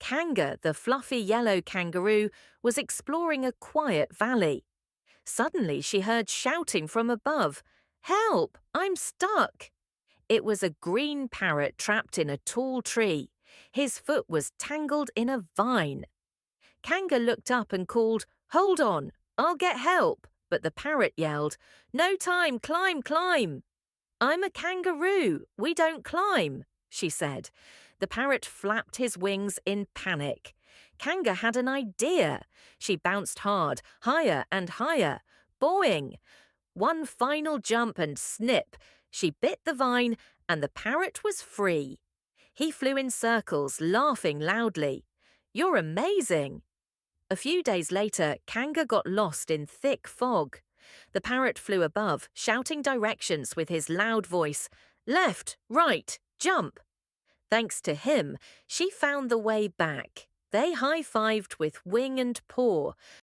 Kanga, the fluffy yellow kangaroo, was exploring a quiet valley. Suddenly she heard shouting from above, "Help! I'm stuck!" It was a green parrot trapped in a tall tree. His foot was tangled in a vine. Kanga looked up and called, "Hold on, I'll get help." But the parrot yelled, "No time, climb, climb." "I'm a kangaroo, we don't climb," she said. The parrot flapped his wings in panic. Kanga had an idea. She bounced hard, higher and higher. Boing! One final jump and snip. She bit the vine and the parrot was free. He flew in circles, laughing loudly. "You're amazing." A few days later, Kanga got lost in thick fog. The parrot flew above, shouting directions with his loud voice, "Left, right, jump." Thanks to him, she found the way back. They high-fived with wing and paw.